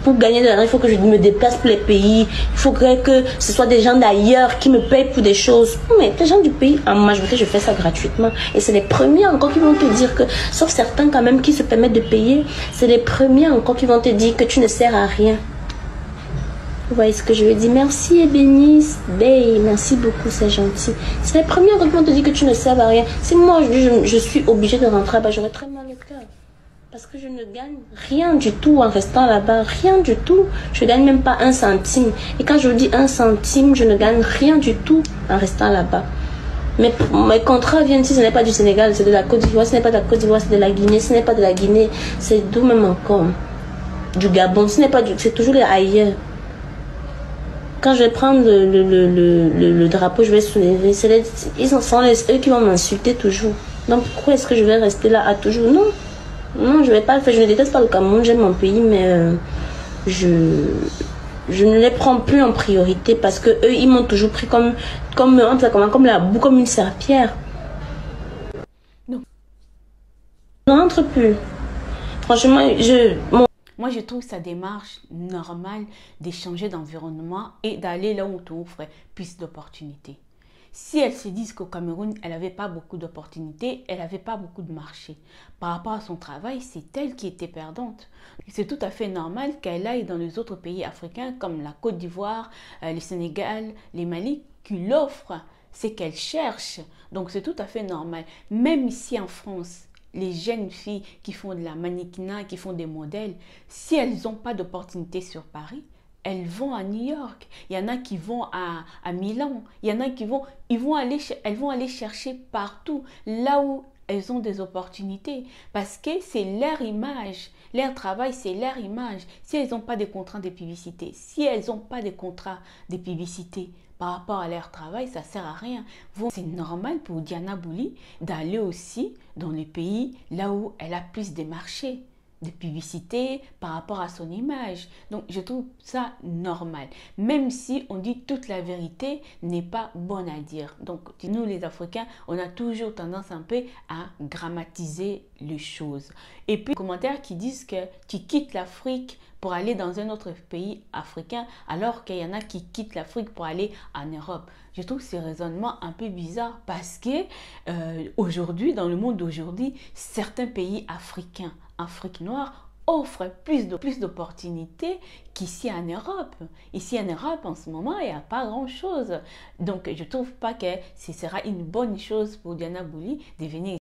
Pour gagner de l'argent, il faut que je me déplace pour les pays. Il faudrait que ce soit des gens d'ailleurs qui me payent pour des choses. Mais les gens du pays, en majorité, je fais ça gratuitement. Et c'est les premiers encore qui vont te dire que, sauf certains quand même qui se permettent de payer, c'est les premiers encore qui vont te dire que tu ne sers à rien. Vous voyez ce que je veux dire? Merci et bénisse. Merci beaucoup, c'est gentil. C'est les premiers qui vont te dire que tu ne sers à rien. Si moi, je suis obligée de rentrer, bah, j'aurais très mal au cœur. Parce que je ne gagne rien du tout en restant là-bas. Rien du tout. Je ne gagne même pas 1 centime. Et quand je vous dis 1 centime, je ne gagne rien du tout en restant là-bas. Mais mes contrats viennent, si ce n'est pas du Sénégal, c'est de la Côte d'Ivoire. Ce n'est pas de la Côte d'Ivoire, c'est de la Guinée. Ce n'est pas de la Guinée, c'est d'où même encore. Du Gabon. Ce n'est pas du... C'est toujours les ailleurs. Quand je vais prendre le drapeau, je vais soulever. Ils sont eux qui vont m'insulter toujours. Donc pourquoi est-ce que je vais rester là à toujours? Non. Non, je vais pas le faire. Je ne déteste pas le Cameroun, j'aime mon pays, mais je ne les prends plus en priorité parce que eux, ils m'ont toujours pris comme la boue, comme une serpillère. Non. Je n'entre plus. Franchement, Moi, je trouve sa démarche normale d'échanger d'environnement et d'aller là où on t'offre plus d'opportunités. Si elles se disent qu'au Cameroun, elle n'avait pas beaucoup d'opportunités, elle n'avait pas beaucoup de marché. Par rapport à son travail, c'est elle qui était perdante. C'est tout à fait normal qu'elle aille dans les autres pays africains comme la Côte d'Ivoire, le Sénégal, les Mali, qui l'offrent. C'est qu'elle cherche. Donc c'est tout à fait normal. Même ici en France, les jeunes filles qui font de la mannequinat, qui font des modèles, si elles n'ont pas d'opportunité sur Paris, elles vont à New York. Il y en a qui vont à Milan. Il y en a qui elles vont aller chercher partout, là où elles ont des opportunités. Parce que c'est leur image. Leur travail, c'est leur image. Si elles n'ont pas de contrats de publicité, si elles n'ont pas de contrats de publicité par rapport à leur travail, ça ne sert à rien. C'est normal pour Diana Bouli d'aller aussi dans les pays là où elle a plus de marchés de publicité par rapport à son image. Donc, je trouve ça normal. Même si on dit toute la vérité n'est pas bonne à dire. Donc, nous, les Africains, on a toujours tendance un peu à grammatiser les choses. Et puis, les commentaires qui disent que tu quittes l'Afrique pour aller dans un autre pays africain, alors qu'il y en a qui quittent l'Afrique pour aller en Europe. Je trouve ce raisonnement un peu bizarre parce que aujourd'hui, dans le monde d'aujourd'hui, certains pays africains, Afrique noire, offrent plus d'opportunités qu'ici en Europe. Ici en Europe, en ce moment, il n'y a pas grand-chose. Donc, je ne trouve pas que ce sera une bonne chose pour Diana Bouli de venir